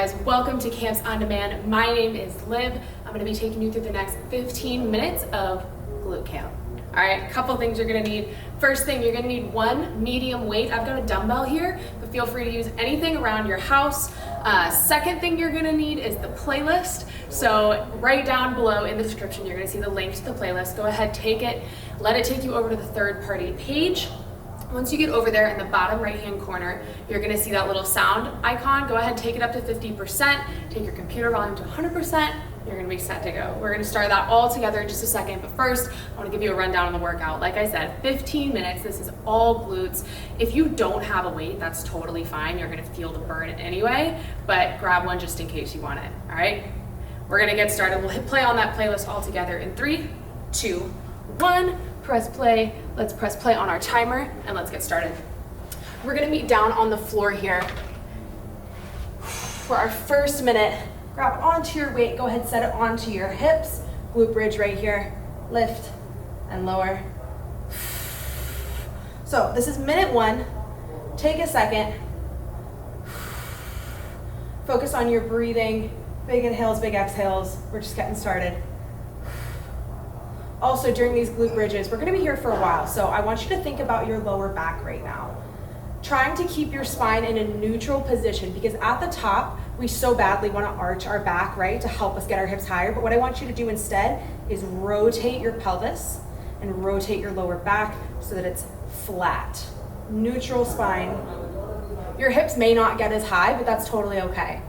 guys, welcome to Camps on Demand. My name is Liv. I'm going to be taking you through the next 15 minutes of Glutecamp. All right, a couple things you're going to need. First thing, you're going to need one medium weight. I've got a dumbbell here, but feel free to use anything around your house. Second thing you're going to need is the playlist. So right down below in the description, you're going to see the link to the playlist. Go ahead, take it, let it take you over to the third-party page. Once you get over there in the bottom right-hand corner, you're gonna see that little sound icon. Go ahead, take it up to 50%, take your computer volume to 100%, you're gonna be set to go. We're gonna start that all together in just a second, but first, I wanna give you a rundown on the workout. Like I said, 15 minutes, this is all glutes. If you don't have a weight, that's totally fine. You're gonna feel the burn anyway, but grab one just in case you want it, all right? We're gonna get started. We'll hit play on that playlist all together in 3, 2, 1. Press play. Let's press play on our timer and let's get started. We're gonna meet down on the floor here. For our first minute, grab onto your weight, go ahead, set it onto your hips, glute bridge right here, lift and lower. So this is minute 1. Take a second. Focus on your breathing, big inhales, big exhales. We're just getting started. Also, during these glute bridges, we're gonna be here for a while, so I want you to think about your lower back right now. Trying to keep your spine in a neutral position, because at the top, we so badly wanna arch our back, right, to help us get our hips higher, but what I want you to do instead is rotate your pelvis and rotate your lower back so that it's flat. Neutral spine. Your hips may not get as high, but that's totally okay.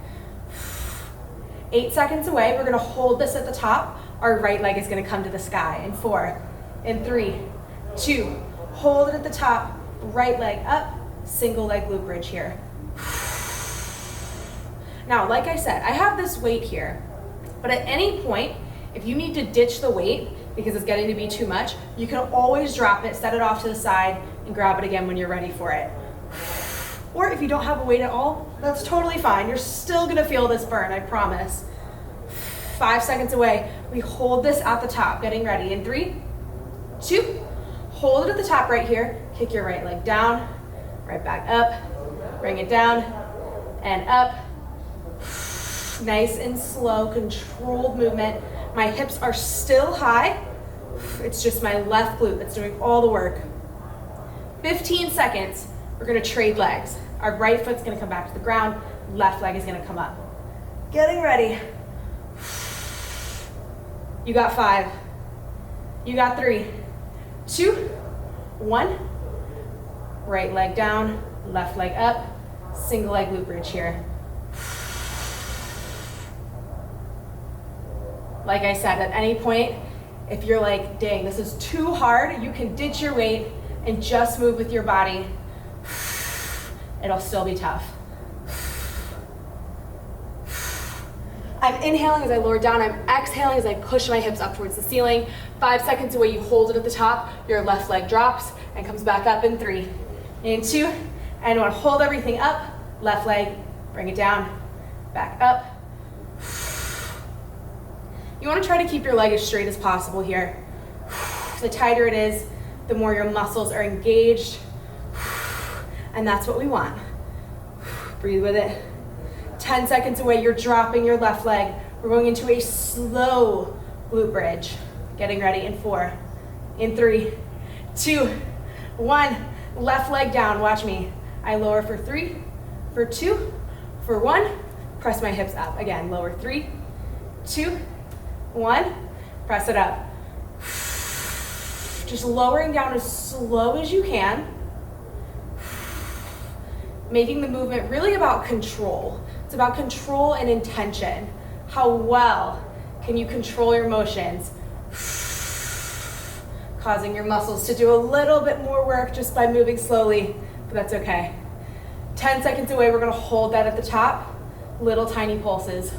8 seconds away, we're gonna hold this at the top. Our right leg is gonna come to the sky in 4, in 3, 2, hold it at the top, right leg up, single leg glute bridge here. Now, like I said, I have this weight here, but at any point, if you need to ditch the weight because it's getting to be too much, you can always drop it, set it off to the side, and grab it again when you're ready for it. Or if you don't have a weight at all, that's totally fine. You're still gonna feel this burn, I promise. 5 seconds away, we hold this at the top, getting ready in 3, 2, hold it at the top right here, kick your right leg down, right back up, bring it down, and up. Nice and slow, controlled movement. My hips are still high, it's just my left glute that's doing all the work. 15 seconds, we're gonna trade legs. Our right foot's gonna come back to the ground, left leg is gonna come up. Getting ready. You got 5, you got 3, 2, 1. Right leg down, left leg up, single leg glute bridge here. Like I said, at any point, if you're like, dang, this is too hard, you can ditch your weight and just move with your body. It'll still be tough. I'm inhaling as I lower down, I'm exhaling as I push my hips up towards the ceiling. 5 seconds away, you hold it at the top, your left leg drops and comes back up in 3, in 2, and 1. Hold everything up, left leg, bring it down, back up. You wanna try to keep your leg as straight as possible here. The tighter it is, the more your muscles are engaged, and that's what we want. Breathe with it. 10 seconds away, you're dropping your left leg. We're going into a slow glute bridge. Getting ready in 4, in 3, 2, 1. Left leg down, watch me. I lower for 3, for 2, for 1. Press my hips up. Again, lower 3, 2, 1. Press it up. Just lowering down as slow as you can. Making the movement really about control. It's about control and intention. How well can you control your motions? Causing your muscles to do a little bit more work just by moving slowly, but that's okay. 10 seconds away, we're gonna hold that at the top. Little tiny pulses.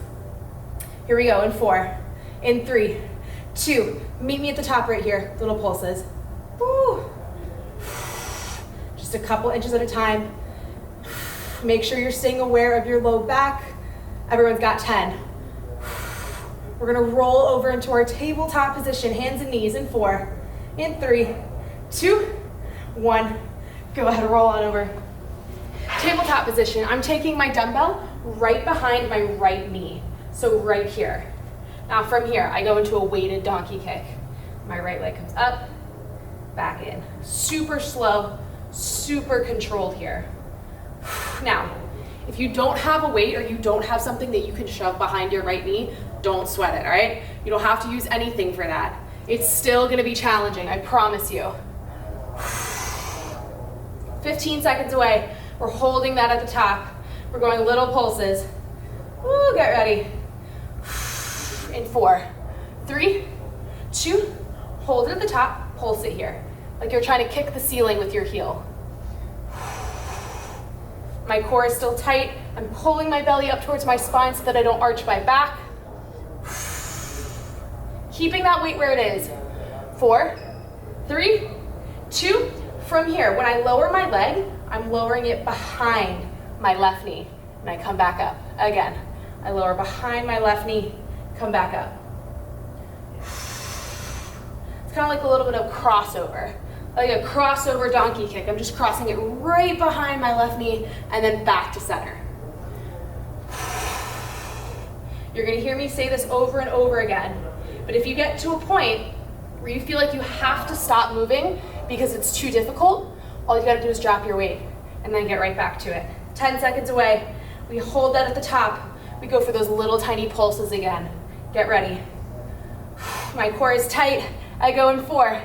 Here we go in 4, in 3, 2. Meet me at the top right here, little pulses. Woo. Just a couple inches at a time. Make sure you're staying aware of your low back. Everyone's got 10. We're gonna roll over into our tabletop position, hands and knees in 4, in 3, 2, 1. Go ahead, roll on over. Tabletop position. I'm taking my dumbbell right behind my right knee. So right here. Now from here, I go into a weighted donkey kick. My right leg comes up, back in. Super slow, super controlled here. Now, if you don't have a weight or you don't have something that you can shove behind your right knee, don't sweat it, all right? You don't have to use anything for that. It's still gonna be challenging, I promise you. 15 seconds away. We're holding that at the top. We're going little pulses. Woo, get ready. In 4, 3, 2, hold it at the top, pulse it here. Like you're trying to kick the ceiling with your heel. My core is still tight. I'm pulling my belly up towards my spine so that I don't arch my back. Keeping that weight where it is. 4, 3, 2, from here, when I lower my leg, I'm lowering it behind my left knee, and I come back up. Again, I lower behind my left knee, come back up. It's kind of like a little bit of crossover, like a crossover donkey kick. I'm just crossing it right behind my left knee and then back to center. You're gonna hear me say this over and over again, but if you get to a point where you feel like you have to stop moving because it's too difficult, all you gotta do is drop your weight and then get right back to it. 10 seconds away, we hold that at the top. We go for those little tiny pulses again. Get ready. My core is tight. I go in 4,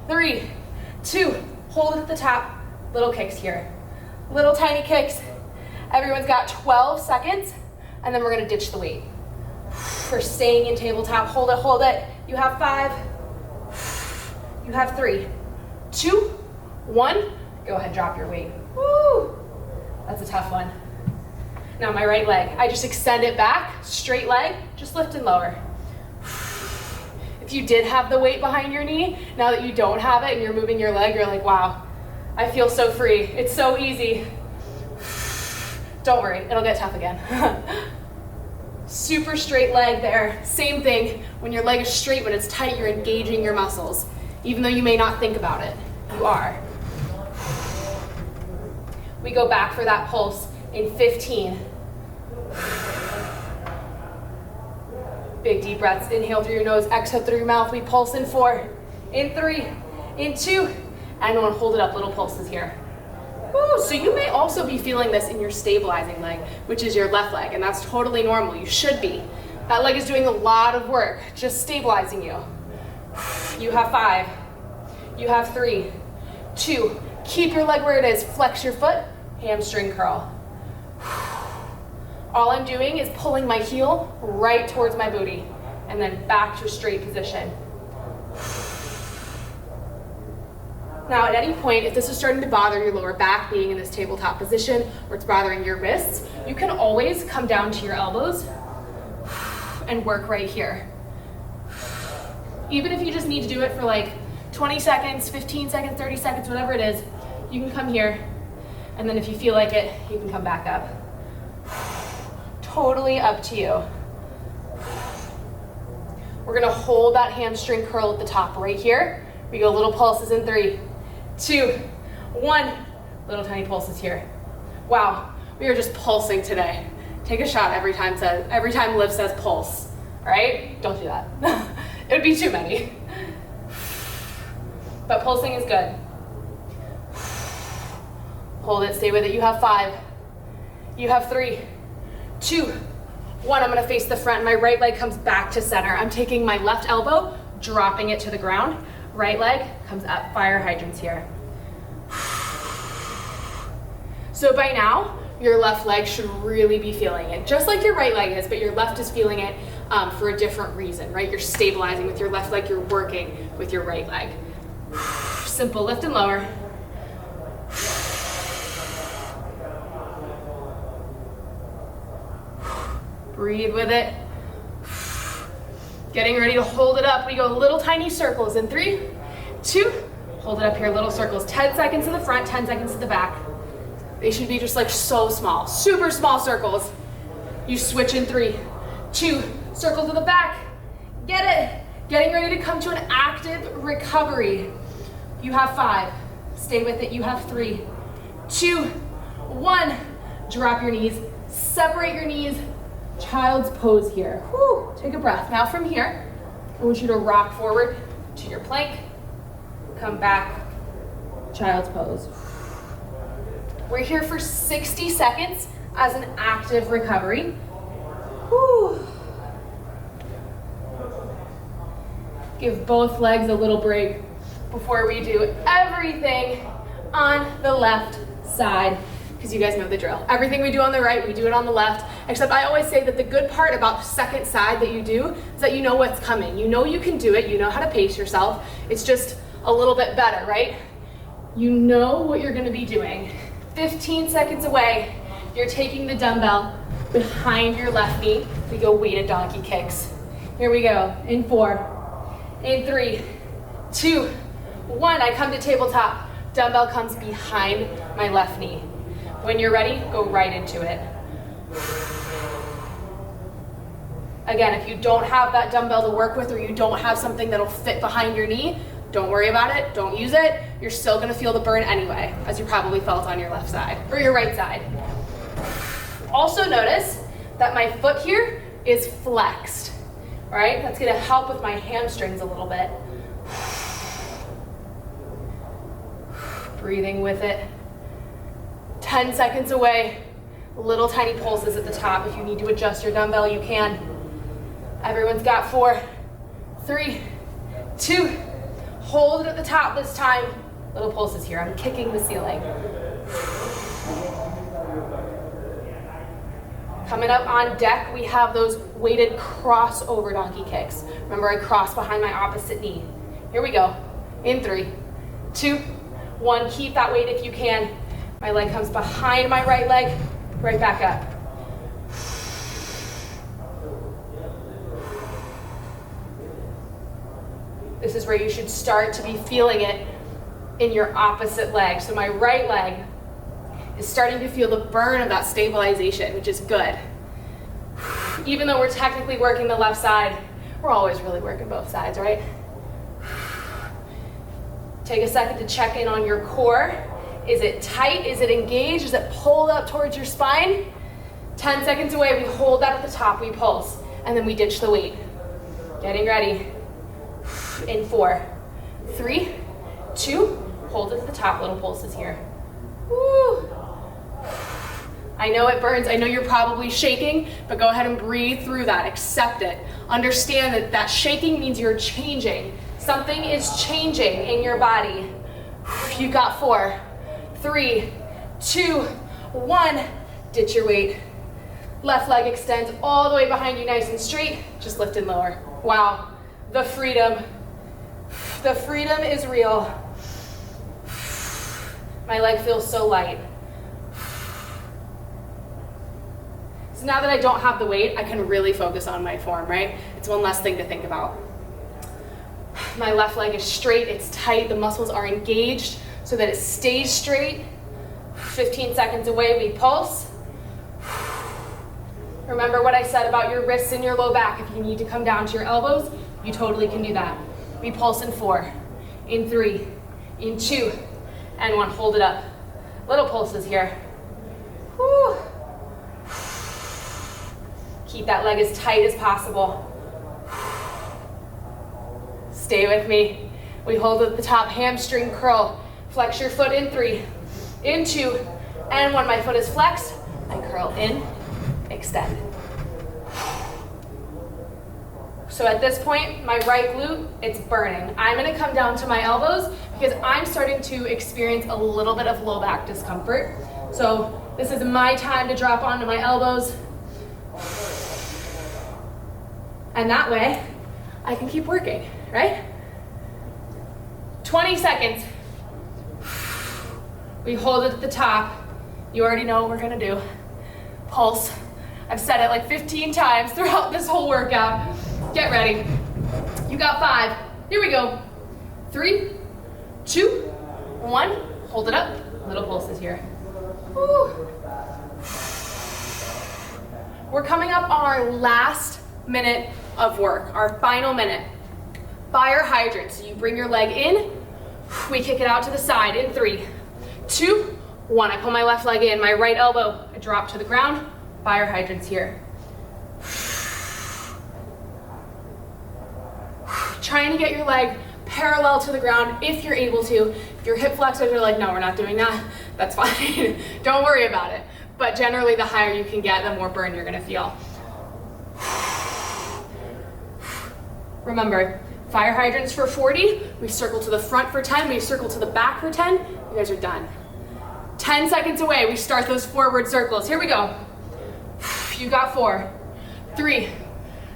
3, 2, hold it at the top. Little kicks here. Little tiny kicks. Everyone's got 12 seconds, and then we're gonna ditch the weight. For staying in tabletop, hold it. You have 5, you have 3, 2, 1. Go ahead, drop your weight. Woo! That's a tough one. Now my right leg, I just extend it back, straight leg, just lift and lower. If you did have the weight behind your knee, now that you don't have it and you're moving your leg, you're like, wow, I feel so free. It's so easy. Don't worry, it'll get tough again. Super straight leg there. Same thing, when your leg is straight, when it's tight, you're engaging your muscles. Even though you may not think about it, you are. We go back for that pulse in 15. Big deep breaths. Inhale through your nose, exhale through your mouth. We pulse in 4, in 3, in 2, and 1. Hold it up, little pulses here. Woo. So you may also be feeling this in your stabilizing leg, which is your left leg, and that's totally normal. You should be. That leg is doing a lot of work, just stabilizing you. You have 5, you have 3, 2, keep your leg where it is, flex your foot, hamstring curl. All I'm doing is pulling my heel right towards my booty and then back to a straight position. Now at any point, if this is starting to bother your lower back, being in this tabletop position, or it's bothering your wrists, you can always come down to your elbows and work right here. Even if you just need to do it for like 20 seconds, 15 seconds, 30 seconds, whatever it is, you can come here, and then if you feel like it, you can come back up. Totally up to you. We're gonna hold that hamstring curl at the top right here. We go little pulses in 3, 2, 1. Little tiny pulses here. Wow, we are just pulsing today. Take a shot every time Liv says pulse, all right? Don't do that. It would be too many. But pulsing is good. Hold it, stay with it. You have 5, you have 3, 2, 1. I'm gonna face the front. My right leg comes back to center. I'm taking my left elbow, dropping it to the ground. Right leg comes up. Fire hydrants here. So by now, your left leg should really be feeling it, just like your right leg is, but your left is feeling it for a different reason, right? You're stabilizing with your left leg, you're working with your right leg. Simple lift and lower. Breathe with it. Getting ready to hold it up. We go little tiny circles in 3, 2, hold it up here, little circles. 10 seconds to the front, 10 seconds to the back. They should be just like so small, super small circles. You switch in 3, 2, circle to the back. Get it. Getting ready to come to an active recovery. You have 5, stay with it. You have 3, 2, 1. Drop your knees, Separate your knees, child's pose here. Whew, take a breath. Now from here, I want you to rock forward to your plank, come back, child's pose. We're here for 60 seconds as an active recovery. Whew. Give both legs a little break before we do everything on the left side, because you guys know the drill. Everything we do on the right, we do it on the left, except I always say that the good part about the second side that you do is that you know what's coming. You know you can do it, you know how to pace yourself. It's just a little bit better, right? You know what you're gonna be doing. 15 seconds away, you're taking the dumbbell behind your left knee. We go weighted donkey kicks. Here we go, in 4, in 3, 2, 1. I come to tabletop. Dumbbell comes behind my left knee. When you're ready, go right into it. Again, if you don't have that dumbbell to work with, or you don't have something that'll fit behind your knee, don't worry about it, don't use it. You're still gonna feel the burn anyway, as you probably felt on your left side, or your right side. Also notice that my foot here is flexed, all right? That's gonna help with my hamstrings a little bit. Breathing with it. 10 seconds away. Little tiny pulses at the top. If you need to adjust your dumbbell, you can. Everyone's got 4, 3, 2. Hold it at the top this time. Little pulses here. I'm kicking the ceiling. Coming up on deck, we have those weighted crossover donkey kicks. Remember, I cross behind my opposite knee. Here we go. In 3, 2, 1. Keep that weight if you can. My leg comes behind my right leg, right back up. This is where you should start to be feeling it in your opposite leg. So my right leg is starting to feel the burn of that stabilization, which is good. Even though we're technically working the left side, we're always really working both sides, right? Take a second to check in on your core. Is it tight? Is it engaged? Is it pulled up towards your spine? 10 seconds away, we hold that at the top, we pulse, and then we ditch the weight. Getting ready. In 4, 3, 2, hold it at the top, little pulses here. Woo. I know it burns, I know you're probably shaking, but go ahead and breathe through that, accept it. Understand that that shaking means you're changing. Something is changing in your body. You got 4, 3, 2, 1. Ditch your weight. Left leg extends all the way behind you nice and straight. Just lift and lower. Wow, the freedom. The freedom is real. My leg feels so light. So now that I don't have the weight, I can really focus on my form, right? It's one less thing to think about. My left leg is straight, it's tight, the muscles are engaged so that it stays straight. 15 seconds away, we pulse. Remember what I said about your wrists and your low back. If you need to come down to your elbows, you totally can do that. We pulse in 4, in 3, in 2, and 1. Hold it up. Little pulses here. Whew. Keep that leg as tight as possible. Stay with me. We hold at the top, hamstring curl. Flex your foot in 3, in 2, and 1. My foot is flexed. I curl in, extend. So at this point, my right glute, it's burning. I'm gonna come down to my elbows because I'm starting to experience a little bit of low back discomfort. So this is my time to drop onto my elbows. And that way, I can keep working, right? 20 seconds. We hold it at the top. You already know what we're gonna do. Pulse. I've said it like 15 times throughout this whole workout. Get ready. You got 5. Here we go. 3, 2, 1. Hold it up. Little pulses here. Woo. We're coming up on our last minute of work, our final minute. Fire hydrant. So you bring your leg in, we kick it out to the side in 3, 2, 1. I pull my left leg in, my right elbow, I drop to the ground, fire hydrants here. Trying to get your leg parallel to the ground if you're able to. If your hip flexors are like, no, we're not doing that, that's fine. Don't worry about it. But generally, the higher you can get, the more burn you're gonna feel. Remember, fire hydrants for 40, we circle to the front for 10, we circle to the back for 10, you guys are done. 10 seconds away, we start those forward circles. Here we go. You got 4, 3,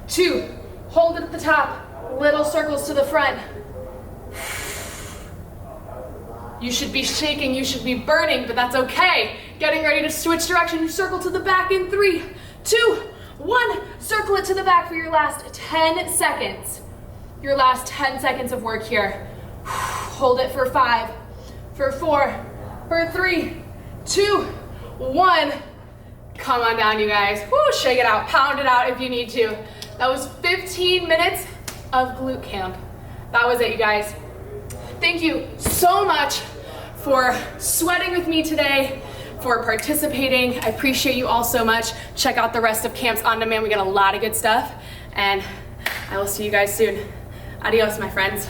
2, hold it at the top, little circles to the front. You should be shaking, you should be burning, but that's okay. Getting ready to switch direction, you circle to the back in 3, 2, 1. Circle it to the back for your last 10 seconds. Your last 10 seconds of work here. Hold it for 5, for 4, for 3, 2, 1. Come on down, you guys. Woo, shake it out, pound it out if you need to. That was 15 minutes of glute camp. That was it, you guys. Thank you so much for sweating with me today, for participating. I appreciate you all so much. Check out the rest of Camps On Demand. We got a lot of good stuff, and I will see you guys soon. Adios, my friends.